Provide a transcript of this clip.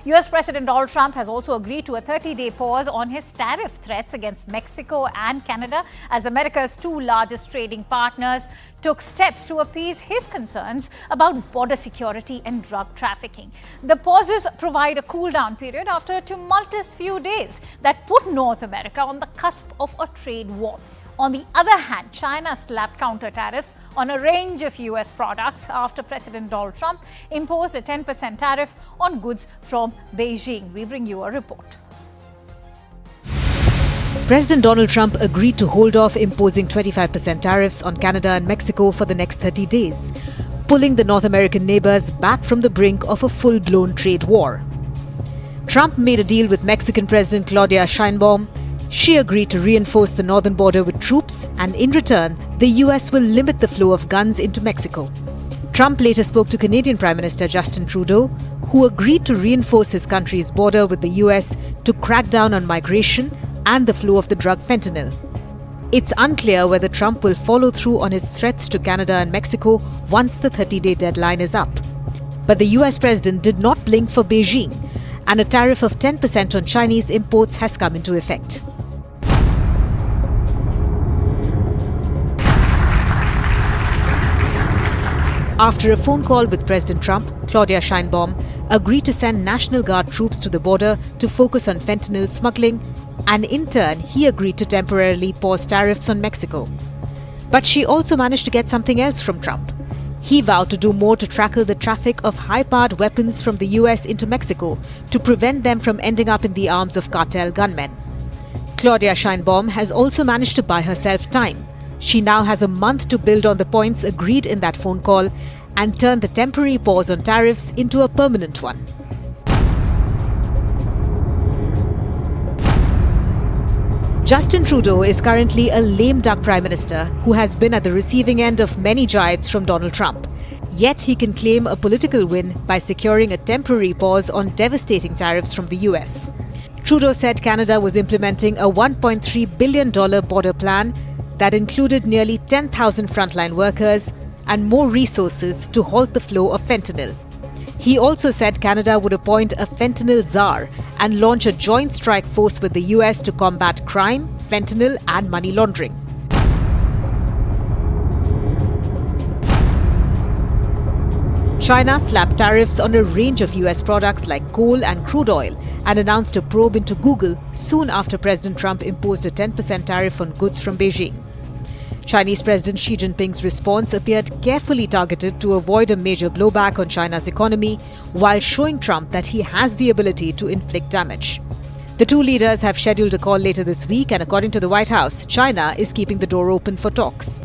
US President Donald Trump has also agreed to a 30-day pause on his tariff threats against Mexico and Canada as America's two largest trading partners took steps to appease his concerns about border security and drug trafficking. The pauses provide a cool-down period after a tumultuous few days that put North America on the cusp of a trade war. On the other hand, China slapped counter tariffs on a range of US products after President Donald Trump imposed a 10% tariff on goods from Beijing. We bring you a report. President Donald Trump agreed to hold off imposing 25% tariffs on Canada and Mexico for the next 30 days, pulling the North American neighbors back from the brink of a full-blown trade war. Trump made a deal with Mexican President Claudia Sheinbaum. She agreed to reinforce the northern border with troops, and in return, the US will limit the flow of guns into Mexico. Trump later spoke to Canadian Prime Minister Justin Trudeau, who agreed to reinforce his country's border with the US to crack down on migration and the flow of the drug fentanyl. It's unclear whether Trump will follow through on his threats to Canada and Mexico once the 30-day deadline is up. But the US president did not blink for Beijing, and a tariff of 10% on Chinese imports has come into effect. After a phone call with President Trump, Claudia Sheinbaum agreed to send National Guard troops to the border to focus on fentanyl smuggling, and in turn, he agreed to temporarily pause tariffs on Mexico. But she also managed to get something else from Trump. He vowed to do more to tackle the traffic of high-powered weapons from the US into Mexico to prevent them from ending up in the arms of cartel gunmen. Claudia Sheinbaum has also managed to buy herself time. She now has a month to build on the points agreed in that phone call and turn the temporary pause on tariffs into a permanent one. Justin Trudeau is currently a lame duck prime minister who has been at the receiving end of many jibes from Donald Trump. Yet he can claim a political win by securing a temporary pause on devastating tariffs from the US. Trudeau said Canada was implementing a $1.3 billion border plan that included nearly 10,000 frontline workers and more resources to halt the flow of fentanyl. He also said Canada would appoint a fentanyl czar and launch a joint strike force with the US to combat crime, fentanyl and money laundering. China slapped tariffs on a range of US products like coal and crude oil and announced a probe into Google soon after President Trump imposed a 10% tariff on goods from Beijing. Chinese President Xi Jinping's response appeared carefully targeted to avoid a major blowback on China's economy, while showing Trump that he has the ability to inflict damage. The two leaders have scheduled a call later this week, and according to the White House, China is keeping the door open for talks.